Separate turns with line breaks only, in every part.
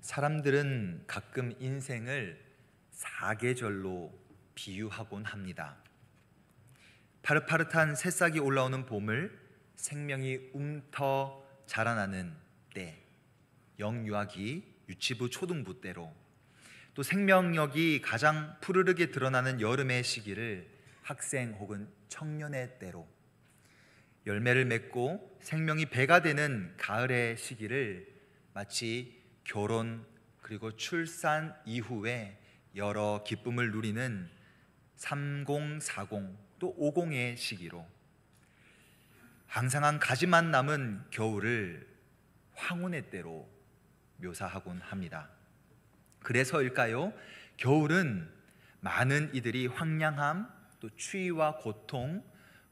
사람들은 가끔 인생을 사계절로 비유하곤 합니다. 파릇파릇한 새싹이 올라오는 봄을, 생명이 움터 자라나는 때, 영유아기, 유치부, 초등부 때로, 또 생명력이 가장 푸르르게 드러나는 여름의 시기를 학생 혹은 청년의 때로, 열매를 맺고 생명이 배가 되는 가을의 시기를 마치 결혼 그리고 출산 이후에 여러 기쁨을 누리는 30, 40, 또 50의 시기로, 항상한 가지만 남은 겨울을 황혼의 때로 묘사하곤 합니다. 그래서일까요? 겨울은 많은 이들이 황량함, 또 추위와 고통,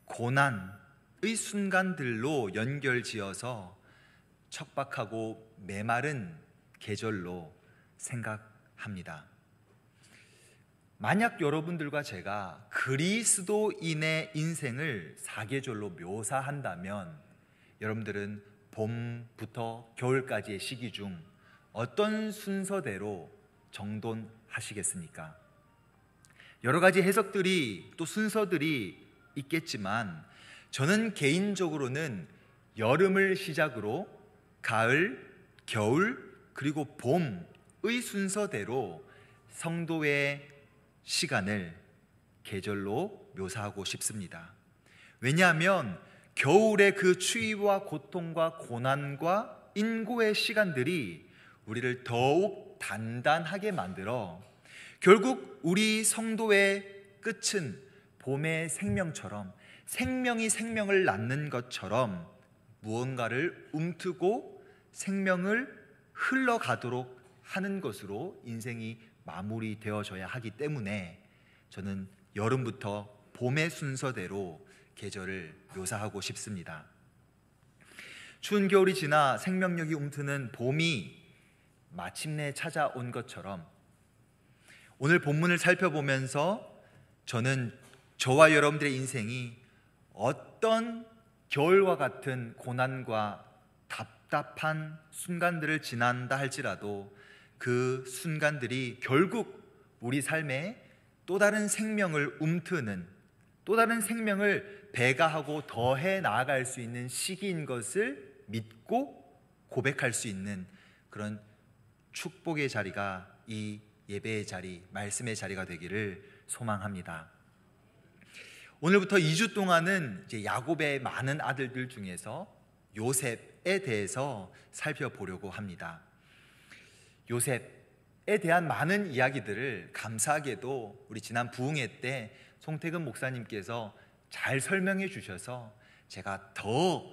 고난의 순간들로 연결지어서 척박하고 메마른 계절로 생각합니다. 만약 여러분들과 제가 그리스도인의 인생을 사계절로 묘사한다면 여러분들은 봄부터 겨울까지의 시기 중 어떤 순서대로 정돈하시겠습니까? 여러 가지 해석들이 또 순서들이 있겠지만 저는 개인적으로는 여름을 시작으로 가을, 겨울, 그리고 봄의 순서대로 성도의 시간을 계절로 묘사하고 싶습니다. 왜냐하면 겨울의 그 추위와 고통과 고난과 인고의 시간들이 우리를 더욱 단단하게 만들어 결국 우리 성도의 끝은 봄의 생명처럼, 생명이 생명을 낳는 것처럼 무언가를 움트고 생명을 흘러가도록 하는 것으로 인생이 마무리되어져야 하기 때문에 저는 여름부터 봄의 순서대로 계절을 묘사하고 싶습니다. 추운 겨울이 지나 생명력이 움트는 봄이 마침내 찾아온 것처럼 오늘 본문을 살펴보면서 저는 저와 여러분들의 인생이 어떤 겨울과 같은 고난과 답답한 순간들을 지난다 할지라도 그 순간들이 결국 우리 삶에 또 다른 생명을 움트는, 또 다른 생명을 배가하고 더해 나아갈 수 있는 시기인 것을 믿고 고백할 수 있는 그런 축복의 자리가 이 예배의 자리, 말씀의 자리가 되기를 소망합니다. 오늘부터 2주 동안은 이제 야곱의 많은 아들들 중에서 요셉에 대해서 살펴보려고 합니다. 요셉에 대한 많은 이야기들을 감사하게도 우리 지난 부흥회 때 송태근 목사님께서 잘 설명해 주셔서 제가 더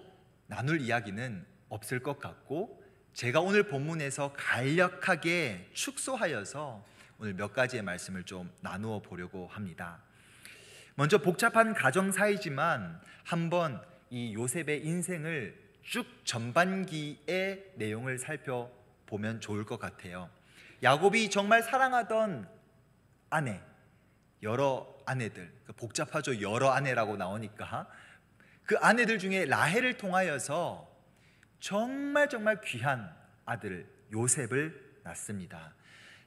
나눌 이야기는 없을 것 같고, 제가 오늘 본문에서 간략하게 축소하여서 오늘 몇 가지의 말씀을 좀 나누어 보려고 합니다. 먼저 복잡한 가정사이지만 한번 이 요셉의 인생을 쭉 전반기의 내용을 살펴보면 좋을 것 같아요. 야곱이 정말 사랑하던 아내, 여러 아내들, 복잡하죠. 여러 아내라고 나오니까 그 아내들 중에 라헬을 통하여서 정말 귀한 아들 요셉을 낳습니다.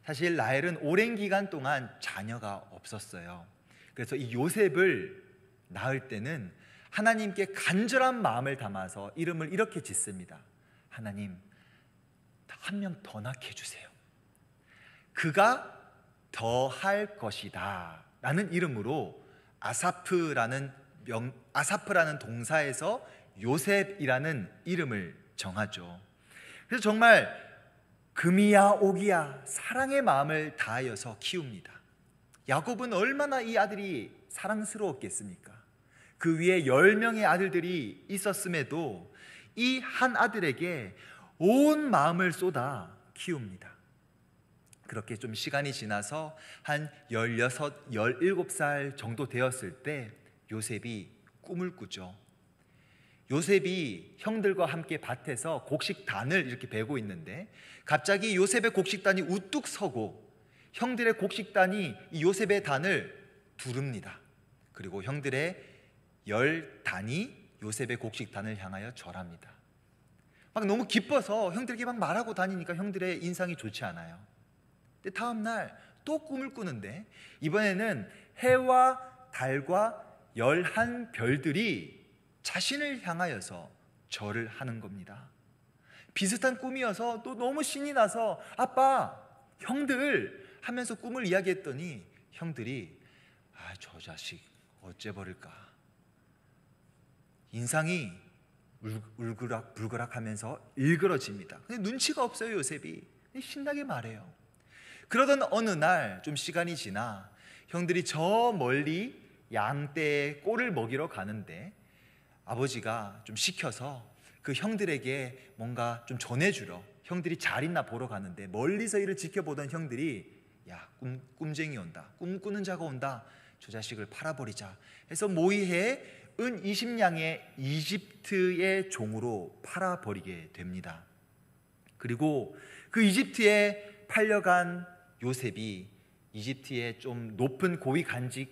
사실 라헬은 오랜 기간 동안 자녀가 없었어요. 그래서 이 요셉을 낳을 때는 하나님께 간절한 마음을 담아서 이름을 이렇게 짓습니다. 하나님, 한 명 더 낳게 해주세요. 그가 더 할 것이다 라는 이름으로 아사프라는 동사에서 요셉이라는 이름을 정하죠. 그래서 정말 금이야 오기야 사랑의 마음을 다하여서 키웁니다. 야곱은 얼마나 이 아들이 사랑스러웠겠습니까? 그 위에 10명의 아들들이 있었음에도 이 한 아들에게 온 마음을 쏟아 키웁니다. 그렇게 좀 시간이 지나서 한 16, 17살 정도 되었을 때 요셉이 꿈을 꾸죠. 요셉이 형들과 함께 밭에서 곡식단을 이렇게 베고 있는데 갑자기 요셉의 곡식단이 우뚝 서고 형들의 곡식단이 이 요셉의 단을 두릅니다. 그리고 형들의 10단이 요셉의 곡식단을 향하여 절합니다. 막 너무 기뻐서 형들에게 막 말하고 다니니까 형들의 인상이 좋지 않아요. 근데 다음 날 또 꿈을 꾸는데 이번에는 해와 달과 11별들이 자신을 향하여서 절을 하는 겁니다. 비슷한 꿈이어서 또 너무 신이 나서 아빠, 형들 하면서 꿈을 이야기했더니 형들이 저 자식 어째 버릴까, 인상이 울그락불그락하면서 일그러집니다. 근데 눈치가 없어요. 요셉이 신나게 말해요. 그러던 어느 날 좀 시간이 지나 형들이 저 멀리 양떼에 꼴을 먹이러 가는데 아버지가 좀 시켜서 그 형들에게 뭔가 좀 전해주러 형들이 잘 있나 보러 가는데 멀리서 이를 지켜보던 형들이 야, 꿈쟁이 온다, 꿈꾸는 자가 온다, 저 자식을 팔아버리자 해서 모의해 은 20냥의 이집트의 종으로 팔아버리게 됩니다. 그리고 그 이집트에 팔려간 요셉이 이집트의 좀 높은 고위 간직에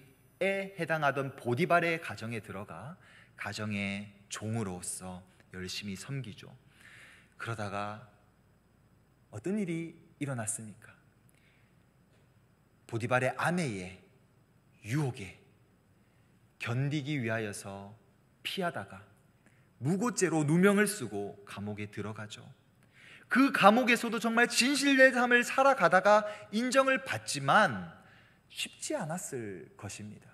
해당하던 보디발의 가정에 들어가 가정의 종으로서 열심히 섬기죠. 그러다가 어떤 일이 일어났습니까? 보디발의 아내의 유혹에 견디기 위하여서 피하다가 무고죄로 누명을 쓰고 감옥에 들어가죠. 그 감옥에서도 정말 진실된 삶을 살아가다가 인정을 받지만 쉽지 않았을 것입니다.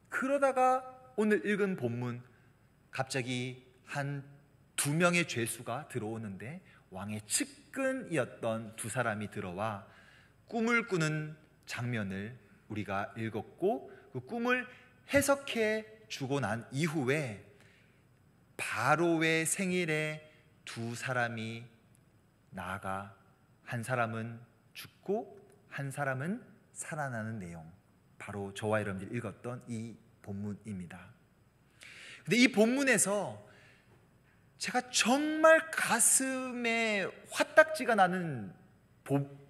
그러다가 오늘 읽은 본문 갑자기 한 2명의 죄수가 들어오는데 왕의 측근이었던 2사람이 들어와 꿈을 꾸는 장면을 우리가 읽었고 그 꿈을 해석해 주고 난 이후에 바로의 생일에 2사람이 나아가 한 사람은 죽고 한 사람은 살아나는 내용, 바로 저와 여러분들이 읽었던 이 본문입니다. 근데 이 본문에서 제가 정말 가슴에 화딱지가 나는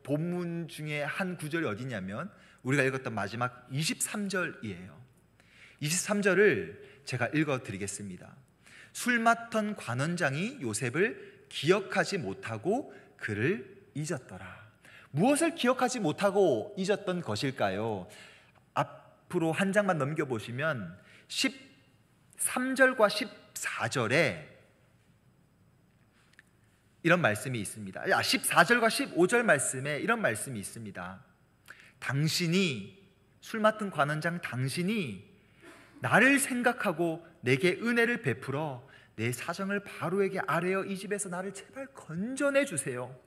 본문 중에 한 구절이 어디냐면 우리가 읽었던 마지막 23절이에요. 23절을 제가 읽어드리겠습니다. 술 맡던 관원장이 요셉을 기억하지 못하고 그를 잊었더라. 무엇을 기억하지 못하고 잊었던 것일까요? 앞으로 한 장만 넘겨보시면 13절과 14절에 이런 말씀이 있습니다. 14절과 15절 말씀에 이런 말씀이 있습니다. 당신이, 술 맡은 관원장 당신이 나를 생각하고 내게 은혜를 베풀어 내 사정을 바로에게 아뢰어 이 집에서 나를 제발 건져내 주세요.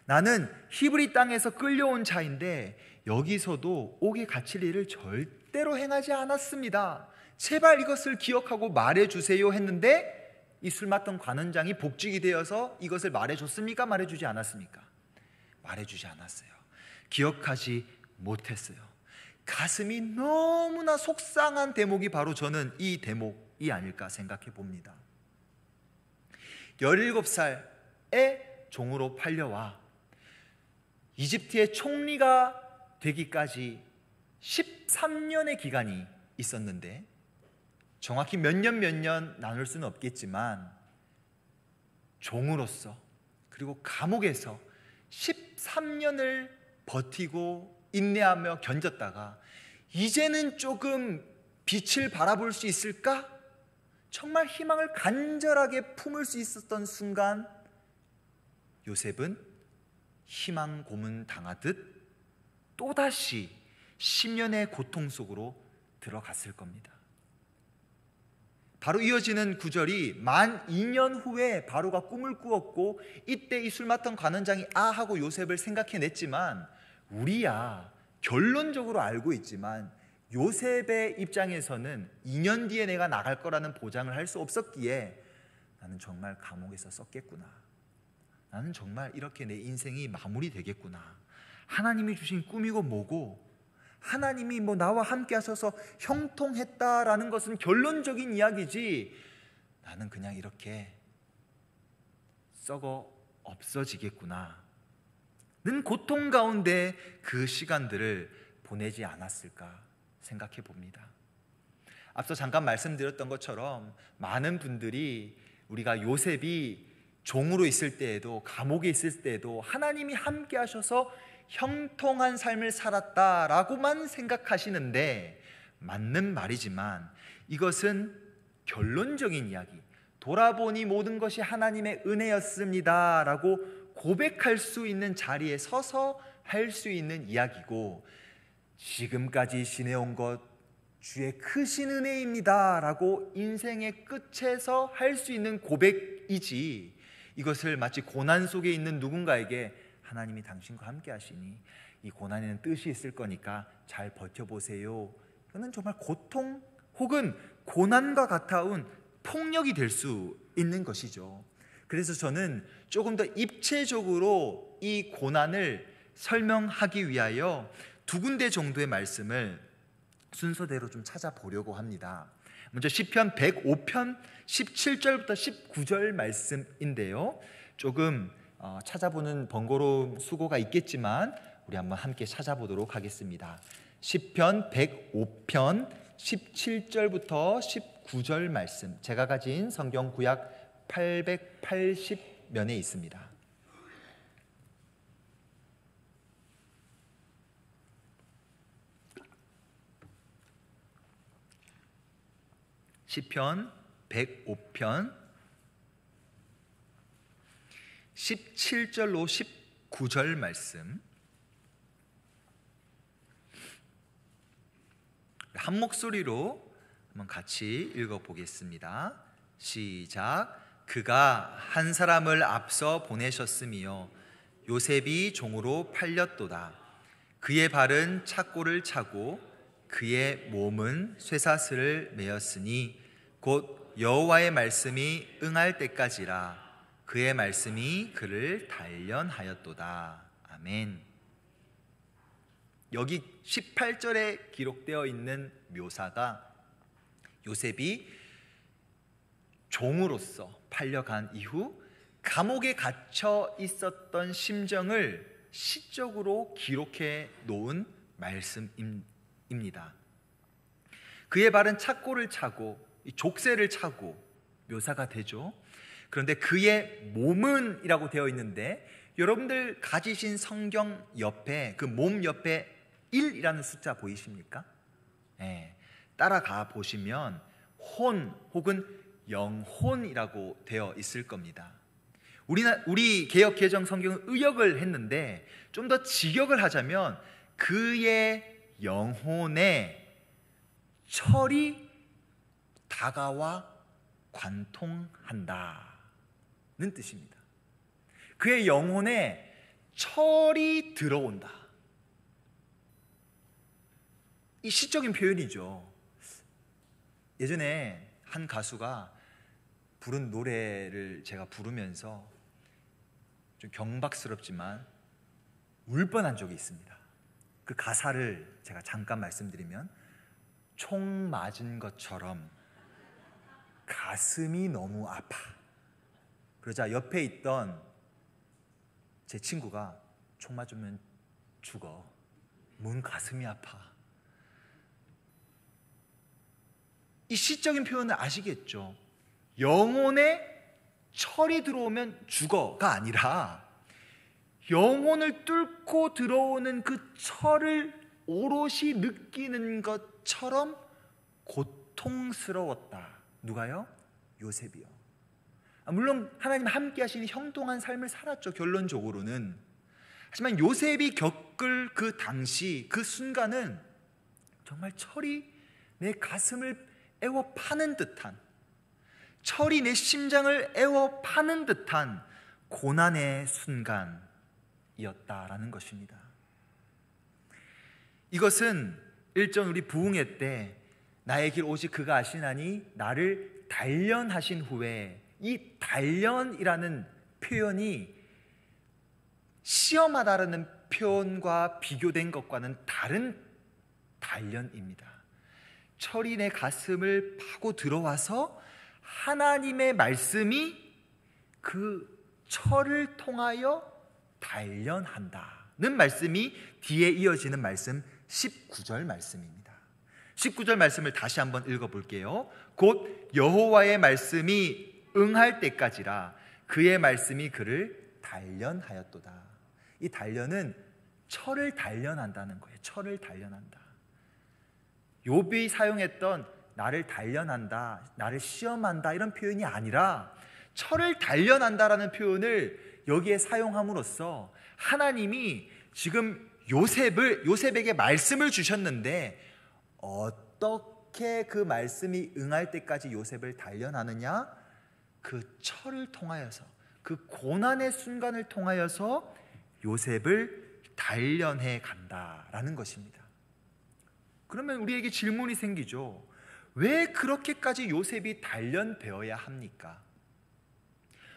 나는 히브리 땅에서 끌려온 자인데 여기서도 옥에 갇힐 일을 절대로 행하지 않았습니다. 제발 이것을 기억하고 말해주세요 했는데 이 술 맡던 관원장이 복직이 되어서 이것을 말해줬습니까? 말해주지 않았습니까? 말해주지 않았어요. 기억하지 못했어요. 가슴이 너무나 속상한 대목이 바로 저는 이 대목이 아닐까 생각해 봅니다. 17살에 종으로 팔려와 이집트의 총리가 되기까지 13년의 기간이 있었는데 정확히 몇 년 나눌 수는 없겠지만 종으로서 그리고 감옥에서 13년을 버티고 인내하며 견뎠다가 이제는 조금 빛을 바라볼 수 있을까? 정말 희망을 간절하게 품을 수 있었던 순간 요셉은 희망 고문 당하듯 또다시 10년의 고통 속으로 들어갔을 겁니다. 바로 이어지는 구절이 만 2년 후에 바로가 꿈을 꾸었고 이때 이 술 맡던 관원장이 하고 요셉을 생각해냈지만 우리야 결론적으로 알고 있지만 요셉의 입장에서는 2년 뒤에 내가 나갈 거라는 보장을 할 수 없었기에 나는 정말 감옥에서 썩겠구나, 나는 정말 이렇게 내 인생이 마무리되겠구나, 하나님이 주신 꿈이고 뭐고 하나님이 나와 함께 하셔서 형통했다라는 것은 결론적인 이야기지 나는 그냥 이렇게 썩어 없어지겠구나 는 고통 가운데 그 시간들을 보내지 않았을까 생각해 봅니다. 앞서 잠깐 말씀드렸던 것처럼 많은 분들이 우리가 요셉이 종으로 있을 때에도, 감옥에 있을 때에도 하나님이 함께 하셔서 형통한 삶을 살았다라고만 생각하시는데, 맞는 말이지만 이것은 결론적인 이야기, 돌아보니 모든 것이 하나님의 은혜였습니다 라고 고백할 수 있는 자리에 서서 할 수 있는 이야기고, 지금까지 지내온 것 주의 크신 은혜입니다 라고 인생의 끝에서 할 수 있는 고백이지, 이것을 마치 고난 속에 있는 누군가에게 하나님이 당신과 함께 하시니 이 고난에는 뜻이 있을 거니까 잘 버텨보세요, 이거는 정말 고통 혹은 고난과 같아온 폭력이 될 수 있는 것이죠. 그래서 저는 조금 더 입체적으로 이 고난을 설명하기 위하여 두 군데 정도의 말씀을 순서대로 좀 찾아보려고 합니다. 먼저 시편 105편 17절부터 19절 말씀인데요, 조금 찾아보는 번거로운 수고가 있겠지만 우리 한번 함께 찾아보도록 하겠습니다. 시편 105편 17절부터 19절 말씀, 제가 가진 성경 구약 880면에 있습니다. 시편 105편 17절로 19절 말씀, 한 목소리로 한번 같이 읽어보겠습니다. 시작. 그가 한 사람을 앞서 보내셨으며 요셉이 종으로 팔렸도다. 그의 발은 착고를 차고 그의 몸은 쇠사슬을 메었으니 곧 여호와의 말씀이 응할 때까지라. 그의 말씀이 그를 단련하였도다. 아멘. 여기 18절에 기록되어 있는 묘사가 요셉이 종으로서 팔려간 이후 감옥에 갇혀 있었던 심정을 시적으로 기록해 놓은 말씀입니다. 그의 발은 착고를 차고 족쇄를 차고 묘사가 되죠. 그런데 그의 몸은 이라고 되어 있는데, 여러분들 가지신 성경 옆에 그 몸 옆에 1이라는 숫자 보이십니까? 네, 따라가 보시면 혼 혹은 영혼이라고 되어 있을 겁니다. 우리 개역 개정 성경은 의역을 했는데 좀 더 직역을 하자면 그의 영혼에 철이 다가와 관통한다는 뜻입니다. 그의 영혼에 철이 들어온다. 이 시적인 표현이죠. 예전에 한 가수가 부른 노래를 제가 부르면서 좀 경박스럽지만 울 뻔한 적이 있습니다. 그 가사를 제가 잠깐 말씀드리면, 총 맞은 것처럼 가슴이 너무 아파. 그러자 옆에 있던 제 친구가, 총 맞으면 죽어, 뭔 가슴이 아파. 이 시적인 표현을 아시겠죠? 영혼에 철이 들어오면 죽어가 아니라 영혼을 뚫고 들어오는 그 철을 오롯이 느끼는 것처럼 고통스러웠다. 누가요? 요셉이요. 물론 하나님 함께 하시니 형통한 삶을 살았죠, 결론적으로는. 하지만 요셉이 겪을 그 당시, 그 순간은 정말 철이 내 가슴을 애워 파는 듯한, 철이 내 심장을 애워 파는 듯한 고난의 순간이었다라는 것입니다. 이것은 일전 우리 부흥회 때 나의 길 오직 그가 아시나니 나를 단련하신 후에, 이 단련이라는 표현이 시험하다라는 표현과 비교된 것과는 다른 단련입니다. 철이 내 가슴을 파고 들어와서 하나님의 말씀이 그 철을 통하여 단련한다는 말씀이 뒤에 이어지는 말씀 19절 말씀입니다. 19절 말씀을 다시 한번 읽어볼게요. 곧 여호와의 말씀이 응할 때까지라. 그의 말씀이 그를 단련하였도다. 이 단련은 철을 단련한다는 거예요. 철을 단련한다. 욥이 사용했던 나를 단련한다, 나를 시험한다 이런 표현이 아니라 철을 단련한다라는 표현을 여기에 사용함으로써 하나님이 지금 요셉에게 말씀을 주셨는데 어떻게 그 말씀이 응할 때까지 요셉을 단련하느냐? 그 철을 통하여서, 그 고난의 순간을 통하여서 요셉을 단련해 간다라는 것입니다. 그러면 우리에게 질문이 생기죠. 왜 그렇게까지 요셉이 단련되어야 합니까?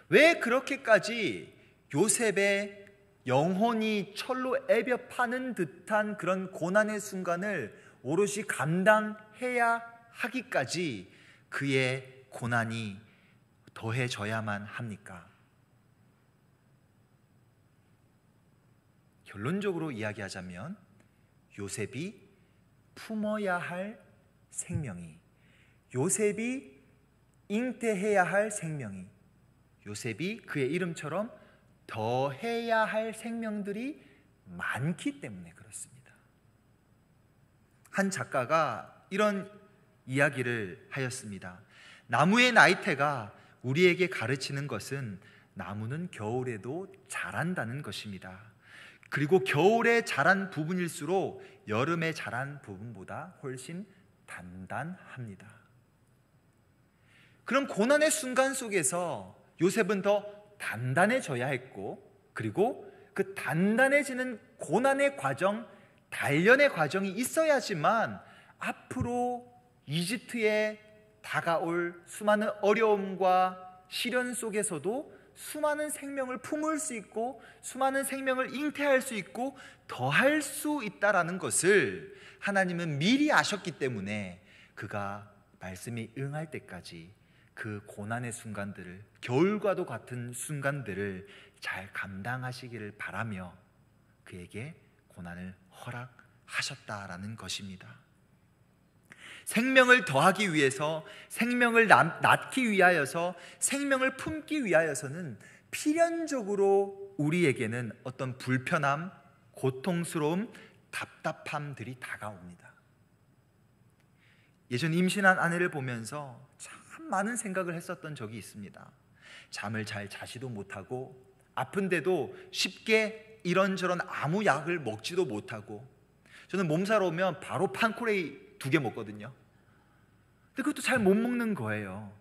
왜 그렇게까지 요셉의 영혼이 철로 애벼 파는 듯한 그런 고난의 순간을 오롯이 감당해야 하기까지 그의 고난이 더해져야만 합니까? 결론적으로 이야기하자면 요셉이 품어야 할 생명이, 요셉이 잉태해야 할 생명이, 요셉이 그의 이름처럼 더해야 할 생명들이 많기 때문에 그렇습니다. 한 작가가 이런 이야기를 하였습니다. 나무의 나이테가 우리에게 가르치는 것은 나무는 겨울에도 자란다는 것입니다. 그리고 겨울에 자란 부분일수록 여름에 자란 부분보다 훨씬 단단합니다. 그럼 고난의 순간 속에서 요셉은 더 단단해져야 했고, 그리고 그 단단해지는 고난의 과정, 단련의 과정이 있어야지만 앞으로 이집트에 다가올 수많은 어려움과 시련 속에서도 수많은 생명을 품을 수 있고 수많은 생명을 잉태할 수 있고 더할 수 있다라는 것을 하나님은 미리 아셨기 때문에 그가 말씀이 응할 때까지 그 고난의 순간들을, 겨울과도 같은 순간들을 잘 감당하시기를 바라며 그에게 고난을 허락하셨다라는 것입니다. 생명을 더하기 위해서, 생명을 낳기 위하여서, 생명을 품기 위하여서는 필연적으로 우리에게는 어떤 불편함, 고통스러움, 답답함들이 다가옵니다. 예전 임신한 아내를 보면서 참 많은 생각을 했었던 적이 있습니다. 잠을 잘 자지도 못하고, 아픈데도 쉽게 이런저런 아무 약을 먹지도 못하고, 저는 몸살로 오면 바로 판코레이 2개 먹거든요. 근데 그것도 잘 못 먹는 거예요.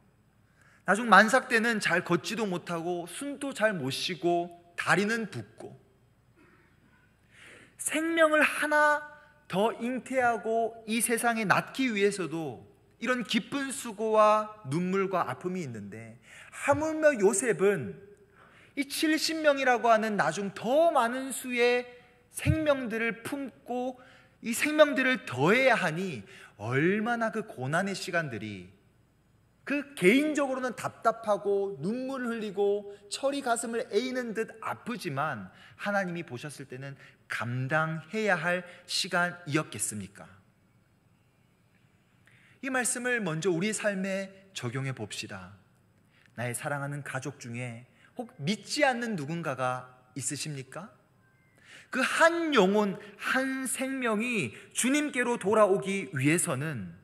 나중 만삭 때는 잘 걷지도 못하고, 숨도 잘 못 쉬고, 다리는 붓고. 생명을 하나 더 잉태하고 이 세상에 낳기 위해서도 이런 기쁜 수고와 눈물과 아픔이 있는데, 하물며 요셉은 이 70명이라고 하는 나중 더 많은 수의 생명들을 품고 이 생명들을 더해야 하니 얼마나 그 고난의 시간들이, 그 개인적으로는 답답하고 눈물을 흘리고 철이 가슴을 에이는 듯 아프지만 하나님이 보셨을 때는 감당해야 할 시간이었겠습니까? 이 말씀을 먼저 우리 삶에 적용해 봅시다. 나의 사랑하는 가족 중에 혹 믿지 않는 누군가가 있으십니까? 그 한 영혼, 한 생명이 주님께로 돌아오기 위해서는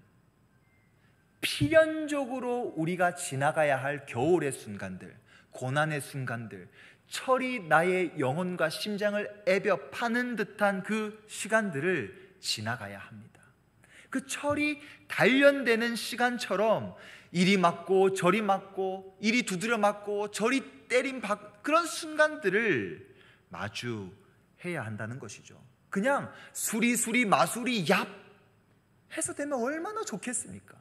필연적으로 우리가 지나가야 할 겨울의 순간들, 고난의 순간들, 철이 나의 영혼과 심장을 애벼 파는 듯한 그 시간들을 지나가야 합니다. 그 철이 단련되는 시간처럼 이리 맞고 저리 맞고, 이리 두드려 맞고 저리 때림 받고, 그런 순간들을 마주해야 한다는 것이죠. 그냥 수리수리 마수리 얍 해서 되면 얼마나 좋겠습니까?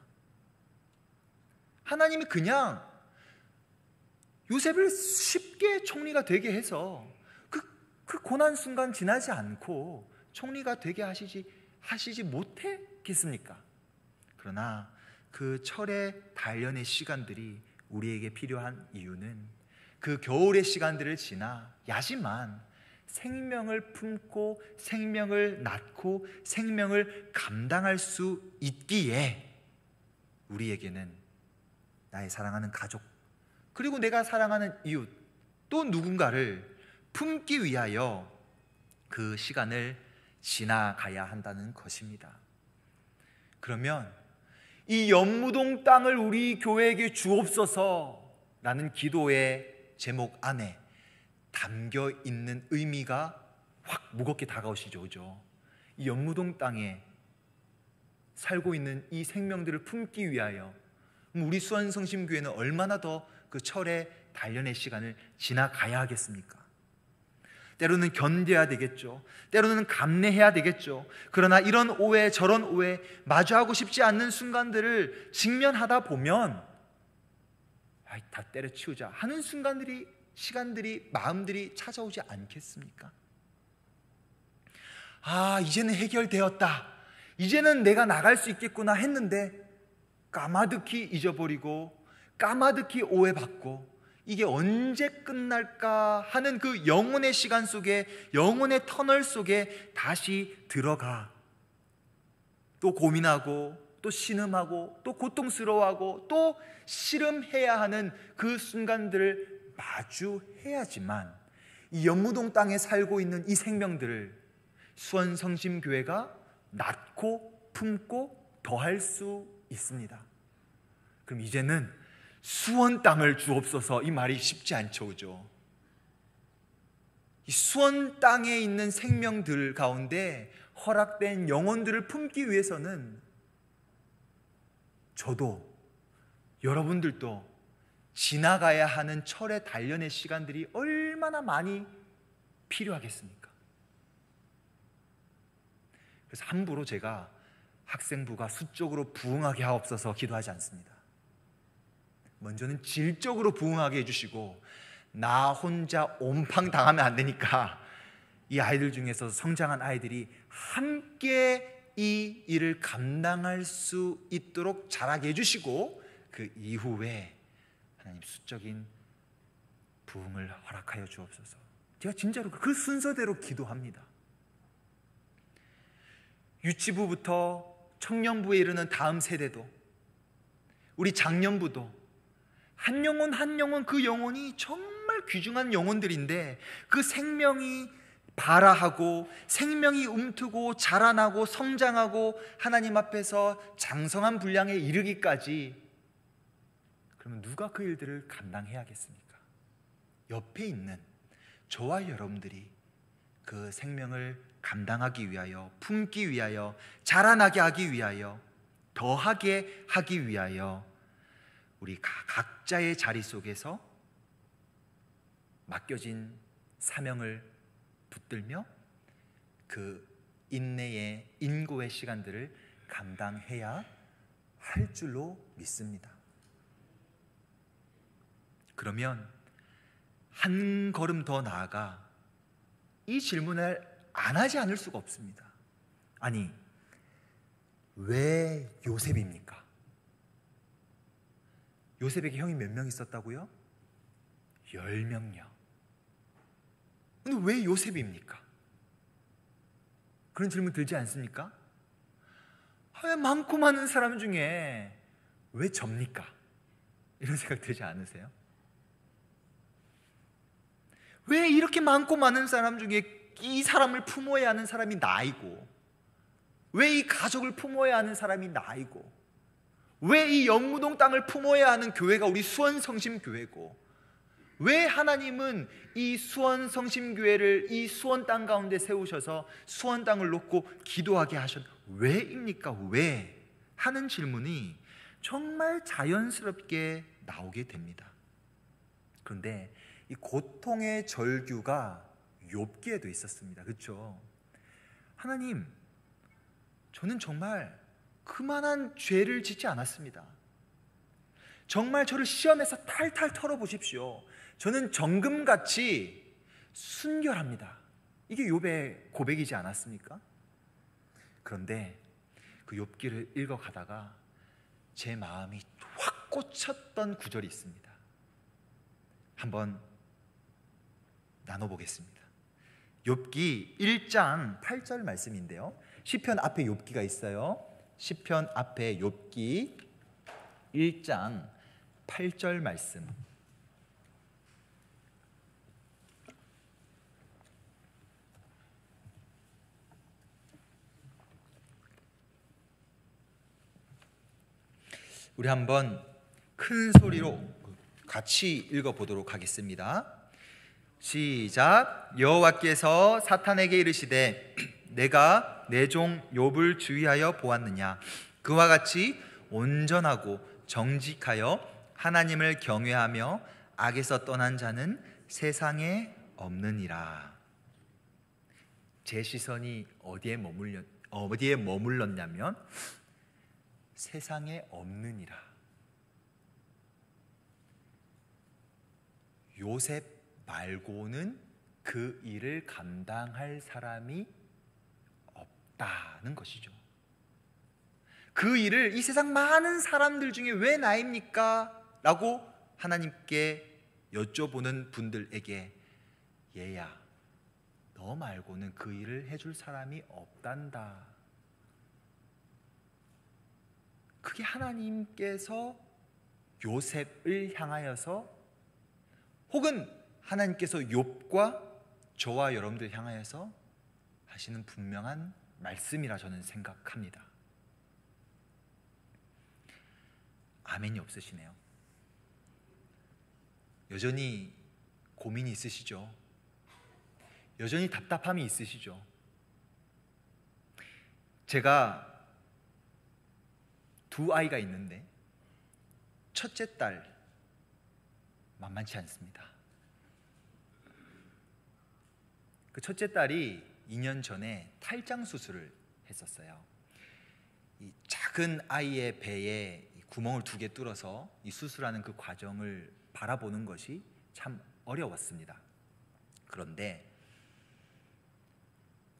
하나님이 그냥 요셉을 쉽게 총리가 되게 해서 그 고난 순간 지나지 않고 총리가 되게 하시지 못했겠습니까? 그러나 그 철의 단련의 시간들이 우리에게 필요한 이유는 그 겨울의 시간들을 지나 야심한 생명을 품고 생명을 낳고 생명을 감당할 수 있기에 우리에게는 나의 사랑하는 가족, 그리고 내가 사랑하는 이웃, 또 누군가를 품기 위하여 그 시간을 지나가야 한다는 것입니다. 그러면 이 연무동 땅을 우리 교회에게 주옵소서라는 기도의 제목 안에 담겨 있는 의미가 확 무겁게 다가오시죠, 그죠? 이 연무동 땅에 살고 있는 이 생명들을 품기 위하여 우리 수원성심교회는 얼마나 더 그 철의 단련의 시간을 지나가야 하겠습니까? 때로는 견뎌야 되겠죠. 때로는 감내해야 되겠죠. 그러나 이런 오해 저런 오해 마주하고 싶지 않는 순간들을 직면하다 보면 다 때려치우자 하는 순간들이, 시간들이, 마음들이 찾아오지 않겠습니까? 이제는 해결되었다, 이제는 내가 나갈 수 있겠구나 했는데 까마득히 잊어버리고 까마득히 오해받고 이게 언제 끝날까 하는 그 영혼의 시간 속에, 영혼의 터널 속에 다시 들어가 또 고민하고 또 신음하고 또 고통스러워하고 또 씨름해야 하는 그 순간들을 마주해야지만 이 연무동 땅에 살고 있는 이 생명들을 수원성심교회가 낳고 품고 더할 수 있습니다. 그럼 이제는 수원 땅을 주옵소서, 이 말이 쉽지 않죠, 그죠? 이 수원 땅에 있는 생명들 가운데 허락된 영혼들을 품기 위해서는 저도 여러분들도 지나가야 하는 철의 단련의 시간들이 얼마나 많이 필요하겠습니까? 그래서 함부로 제가 학생부가 수적으로 부응하게 하옵소서 기도하지 않습니다. 먼저는 질적으로 부응하게 해주시고 나 혼자 옴팡 당하면 안 되니까 이 아이들 중에서 성장한 아이들이 함께 이 일을 감당할 수 있도록 자라게 해주시고 그 이후에 하나님 수적인 부응을 허락하여 주옵소서. 제가 진짜로 그 순서대로 기도합니다. 유치부부터 청년부에 이르는 다음 세대도, 우리 장년부도 한 영혼 한 영혼, 그 영혼이 정말 귀중한 영혼들인데 그 생명이 발아하고 생명이 움트고 자라나고 성장하고 하나님 앞에서 장성한 분량에 이르기까지, 그러면 누가 그 일들을 감당해야겠습니까? 옆에 있는 저와 여러분들이 그 생명을 감당하기 위하여, 품기 위하여, 자라나게 하기 위하여, 더하게 하기 위하여 우리 각자의 자리 속에서 맡겨진 사명을 붙들며 그 인내의 인고의 시간들을 감당해야 할 줄로 믿습니다. 그러면 한 걸음 더 나아가 이 질문을 안 하지 않을 수가 없습니다. 아니, 왜 요셉입니까? 요셉에게 형이 몇 명 있었다고요? 10명요. 근데 왜 요셉입니까? 그런 질문 들지 않습니까? 왜 많고 많은 사람 중에 왜 접니까? 이런 생각 들지 않으세요? 왜 이렇게 많고 많은 사람 중에 이 사람을 품어야 하는 사람이 나이고, 왜 이 가족을 품어야 하는 사람이 나이고, 왜 이 연무동 땅을 품어야 하는 교회가 우리 수원성심교회고, 왜 하나님은 이 수원성심교회를 이 수원 땅 가운데 세우셔서 수원 땅을 놓고 기도하게 하셨, 왜입니까? 왜? 하는 질문이 정말 자연스럽게 나오게 됩니다. 그런데 이 고통의 절규가 욥기에도 있었습니다. 그렇죠? 하나님, 저는 정말 그만한 죄를 짓지 않았습니다. 정말 저를 시험에서 탈탈 털어보십시오. 저는 정금같이 순결합니다. 이게 욥의 고백이지 않았습니까? 그런데 그 욥기를 읽어가다가 제 마음이 확 꽂혔던 구절이 있습니다. 한번 나눠보겠습니다. 욥기 1장 8절 말씀인데요, 시편 앞에 욥기가 있어요. 시편 앞에 욥기 1장 8절 말씀, 우리 한번 큰 소리로 같이 읽어보도록 하겠습니다. 시작. 여호와께서 사탄에게 이르시되 내가 내 종 욥을 주의하여 보았느냐. 그와 같이 온전하고 정직하여 하나님을 경외하며 악에서 떠난 자는 세상에 없느니라. 제 시선이 어디에 머물렀냐면 세상에 없느니라. 요셉 말고는 그 일을 감당할 사람이 없다는 것이죠. 그 일을 이 세상 많은 사람들 중에 왜 나입니까? 라고 하나님께 여쭤보는 분들에게 얘야, 너 말고는 그 일을 해줄 사람이 없단다. 그게 하나님께서 요셉을 향하여서, 혹은 하나님께서 욥과 저와 여러분들 향하여서 하시는 분명한 말씀이라 저는 생각합니다. 아멘이 없으시네요. 여전히 고민이 있으시죠? 여전히 답답함이 있으시죠? 제가 두 아이가 있는데 첫째 딸 만만치 않습니다. 그 첫째 딸이 2년 전에 탈장 수술을 했었어요. 이 작은 아이의 배에 구멍을 2개 뚫어서 이 수술하는 그 과정을 바라보는 것이 참 어려웠습니다. 그런데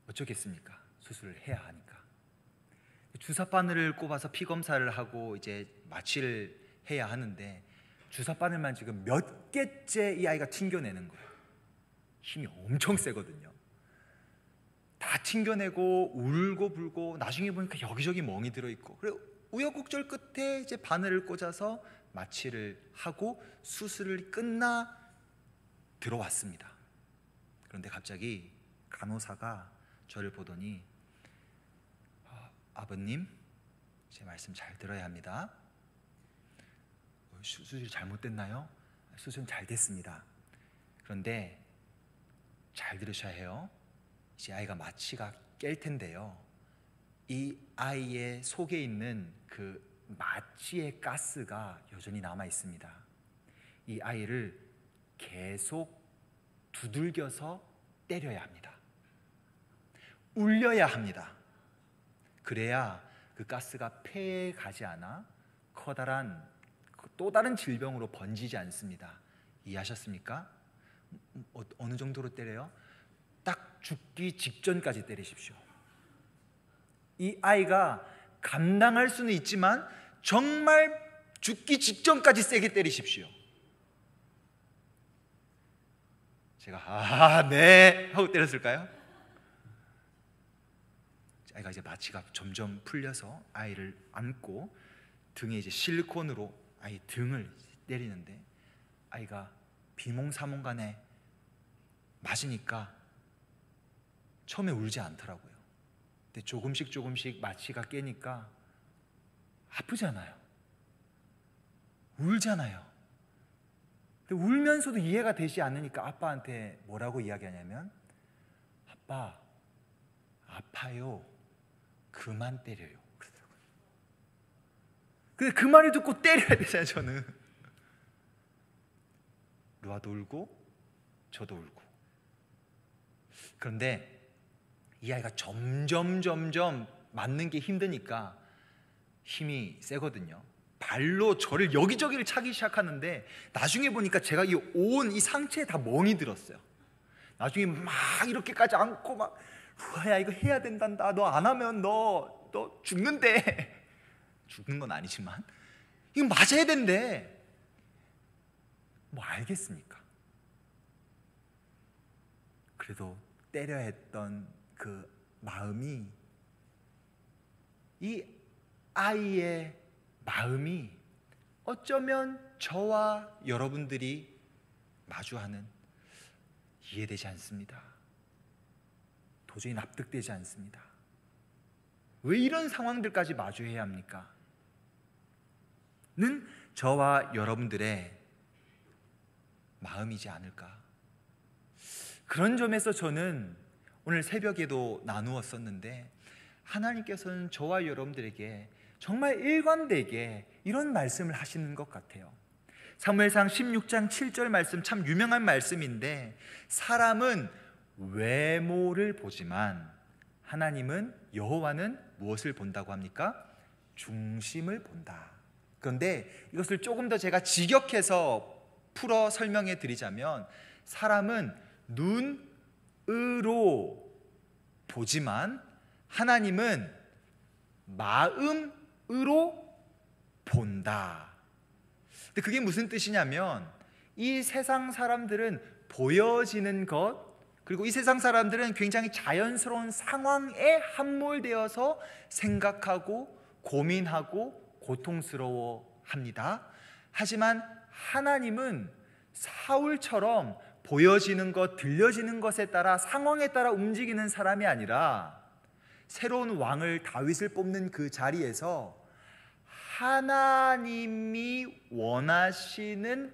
어쩌겠습니까? 수술을 해야 하니까. 주사 바늘을 꼽아서 피 검사를 하고 이제 마취를 해야 하는데 주사 바늘만 지금 몇 개째 이 아이가 튕겨내는 거예요. 힘이 엄청 세거든요. 다 튕겨내고 울고 불고 나중에 보니까 여기저기 멍이 들어있고, 그리고 우여곡절 끝에 이제 바늘을 꽂아서 마취를 하고 수술을 끝나 들어왔습니다. 그런데 갑자기 간호사가 저를 보더니 아버님, 제 말씀 잘 들어야 합니다. 수술이 잘못됐나요? 수술은 잘 됐습니다. 그런데 잘 들으셔야 해요. 이제 아이가 마취가 깰 텐데요, 이 아이의 속에 있는 그 마취의 가스가 여전히 남아 있습니다. 이 아이를 계속 두들겨서 때려야 합니다. 울려야 합니다. 그래야 그 가스가 폐에 가지 않아 커다란 또 다른 질병으로 번지지 않습니다. 이해하셨습니까? 어느 정도로 때려요? 딱 죽기 직전까지 때리십시오. 이 아이가 감당할 수는 있지만 정말 죽기 직전까지 세게 때리십시오. 제가 네 하고 때렸을까요? 아이가 이제 마취가 점점 풀려서 아이를 안고 등에 이제 실리콘으로 아이 등을 때리는데 아이가 비몽사몽간에 맞으니까 처음에 울지 않더라고요. 근데 조금씩 마취가 깨니까 아프잖아요. 울잖아요. 근데 울면서도 이해가 되지 않으니까 아빠한테 뭐라고 이야기하냐면, 아빠 아파요, 그만 때려요. 그러더라고요. 근데 그 말을 듣고 때려야 되잖아요. 저는 루아도 울고 저도 울고. 그런데 이 아이가 점점 맞는 게 힘드니까 힘이 세거든요. 발로 저를 여기저기를 차기 시작하는데 나중에 보니까 제가 이 온 이 상체에 다 멍이 들었어요. 나중에 막 이렇게까지 안고 막, 루아야 이거 해야 된단다, 너 안 하면 너 죽는데. 죽는 건 아니지만 이거 맞아야 된대. 뭐 알겠습니까? 그래도 때려야 했던 그 마음이, 이 아이의 마음이 어쩌면 저와 여러분들이 마주하는, 이해되지 않습니다. 도저히 납득되지 않습니다. 왜 이런 상황들까지 마주해야 합니까? 저와 여러분들의 마음이지 않을까. 그런 점에서 저는 오늘 새벽에도 나누었었는데, 하나님께서는 저와 여러분들에게 정말 일관되게 이런 말씀을 하시는 것 같아요. 사무엘상 16장 7절 말씀, 참 유명한 말씀인데, 사람은 외모를 보지만 하나님은, 여호와는 무엇을 본다고 합니까? 중심을 본다. 그런데 이것을 조금 더 제가 직역해서 풀어 설명해 드리자면, 사람은 눈으로 보지만 하나님은 마음으로 본다. 근데 그게 무슨 뜻이냐면, 이 세상 사람들은 보여지는 것, 그리고 이 세상 사람들은 굉장히 자연스러운 상황에 함몰되어서 생각하고 고민하고 고통스러워 합니다. 하지만 하나님은 사울처럼 보여지는 것, 들려지는 것에 따라, 상황에 따라 움직이는 사람이 아니라, 새로운 왕을 다윗을 뽑는 그 자리에서 하나님이 원하시는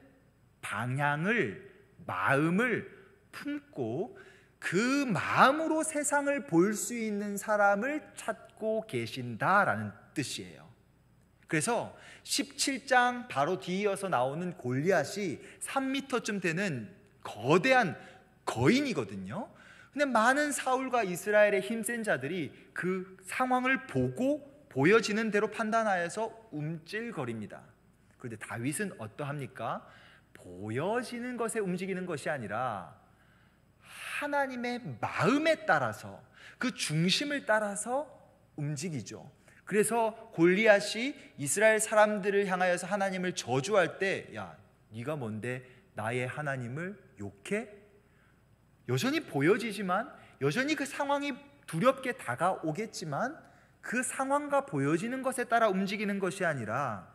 방향을, 마음을 품고 그 마음으로 세상을 볼 수 있는 사람을 찾고 계신다라는 뜻이에요. 그래서 17장 바로 뒤이어서 나오는 골리앗이 3m쯤 되는 거대한 거인이거든요. 근데 많은 사울과 이스라엘의 힘센 자들이 그 상황을 보고 보여지는 대로 판단하여서 움찔거립니다. 그런데 다윗은 어떠합니까? 보여지는 것에 움직이는 것이 아니라 하나님의 마음에 따라서, 그 중심을 따라서 움직이죠. 그래서 골리앗이 이스라엘 사람들을 향하여서 하나님을 저주할 때, 야, 네가 뭔데 나의 하나님을 욕해? 여전히 보여지지만, 여전히 그 상황이 두렵게 다가오겠지만, 그 상황과 보여지는 것에 따라 움직이는 것이 아니라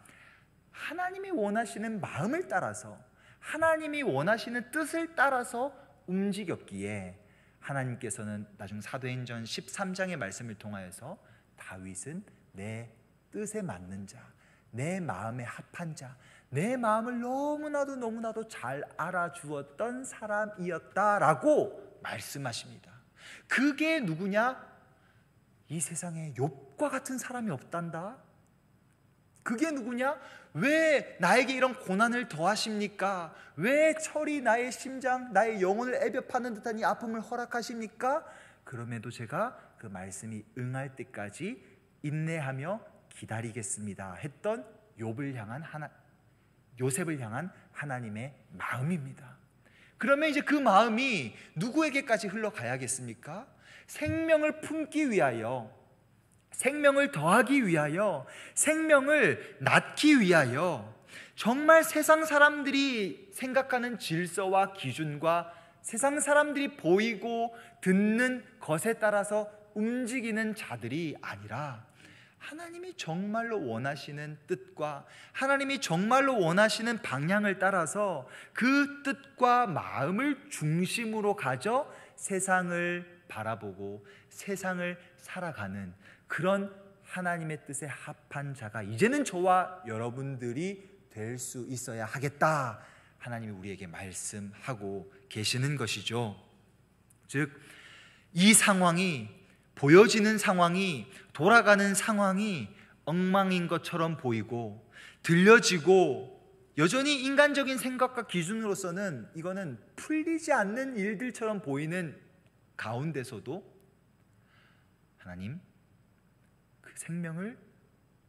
하나님이 원하시는 마음을 따라서, 하나님이 원하시는 뜻을 따라서 움직였기에, 하나님께서는 나중 사도행전 13장의 말씀을 통하여서 다윗은 내 뜻에 맞는 자, 내 마음에 합한 자, 내 마음을 너무나도 잘 알아주었던 사람이었다라고 말씀하십니다. 그게 누구냐? 이 세상에 욥과 같은 사람이 없단다. 그게 누구냐? 왜 나에게 이런 고난을 더하십니까? 왜 철이 나의 심장, 나의 영혼을 애벼파는 듯한 이 아픔을 허락하십니까? 그럼에도 제가 그 말씀이 응할 때까지 인내하며 기다리겠습니다 했던 요셉을 향한 하나님의 마음입니다. 그러면 이제 그 마음이 누구에게까지 흘러가야겠습니까? 생명을 품기 위하여, 생명을 더하기 위하여, 생명을 낳기 위하여, 정말 세상 사람들이 생각하는 질서와 기준과 세상 사람들이 보이고 듣는 것에 따라서 움직이는 자들이 아니라, 하나님이 정말로 원하시는 뜻과 하나님이 정말로 원하시는 방향을 따라서 그 뜻과 마음을 중심으로 가져 세상을 바라보고 세상을 살아가는 그런 하나님의 뜻에 합한 자가 이제는 저와 여러분들이 될 수 있어야 하겠다, 하나님이 우리에게 말씀하고 계시는 것이죠. 즉, 이 상황이, 보여지는 상황이, 돌아가는 상황이 엉망인 것처럼 보이고 들려지고, 여전히 인간적인 생각과 기준으로서는 이거는 풀리지 않는 일들처럼 보이는 가운데서도 하나님, 그 생명을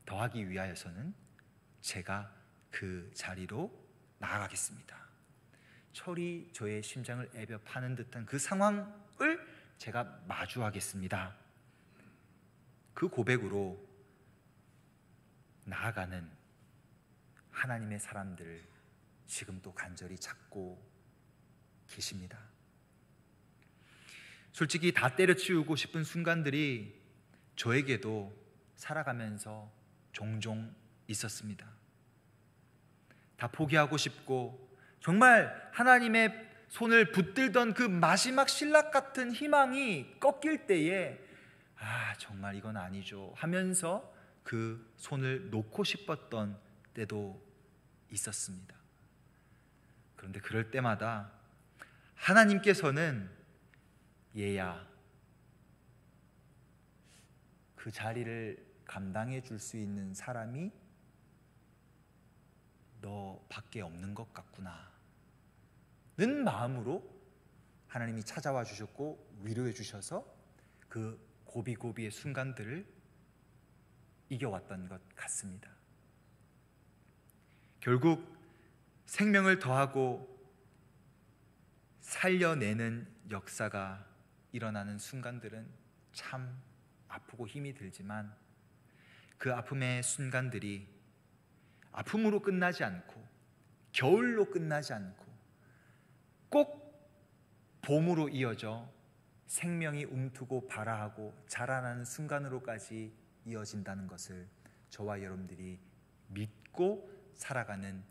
더하기 위하여서는 제가 그 자리로 나아가겠습니다. 철이 저의 심장을 애벼 파는 듯한 그 상황을 제가 마주하겠습니다. 그 고백으로 나아가는 하나님의 사람들을 지금도 간절히 찾고 계십니다. 솔직히 다 때려치우고 싶은 순간들이 저에게도 살아가면서 종종 있었습니다. 다 포기하고 싶고, 정말 하나님의 손을 붙들던 그 마지막 신락 같은 희망이 꺾일 때에 정말 이건 아니죠 하면서 그 손을 놓고 싶었던 때도 있었습니다. 그런데 그럴 때마다 하나님께서는 얘야, 그 자리를 감당해 줄 수 있는 사람이 너밖에 없는 것 같구나 는 마음으로 하나님이 찾아와 주셨고 위로해 주셔서 그 고비고비의 순간들을 이겨왔던 것 같습니다. 결국 생명을 더하고 살려내는 역사가 일어나는 순간들은 참 아프고 힘이 들지만 그 아픔의 순간들이 아픔으로 끝나지 않고 겨울로 끝나지 않고 꼭 봄으로 이어져 생명이 움트고 발아하고 자라나는 순간으로까지 이어진다는 것을 저와 여러분들이 믿고 살아가는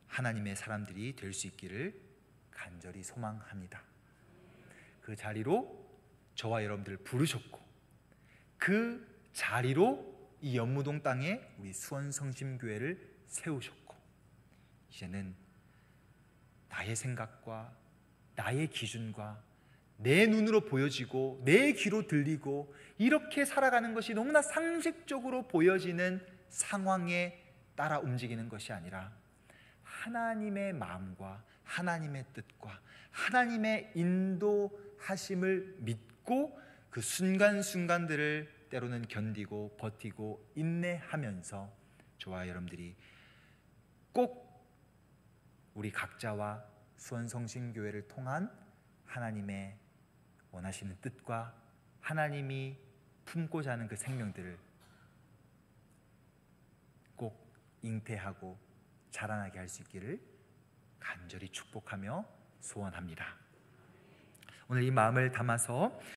하나님의 사람들이 될 수 있기를 간절히 소망합니다. 그 자리로 저와 여러분들을 부르셨고 그 자리로 이 연무동 땅에 우리 수원성심교회를 세우셨고 이제는 나의 생각과 나의 기준과 내 눈으로 보여지고 내 귀로 들리고 이렇게 살아가는 것이 너무나 상식적으로 보여지는 상황에 따라 움직이는 것이 아니라 하나님의 마음과 하나님의 뜻과 하나님의 인도하심을 믿고 그 순간순간들을 때로는 견디고 버티고 인내하면서 저와 여러분들이 꼭 우리 각자와 수원성심교회를 통한 하나님의 원하시는 뜻과 하나님이 품고자 하는 그 생명들을 꼭 잉태하고 자라나게 할 수 있기를 간절히 축복하며 소원합니다. 오늘 이 마음을 담아서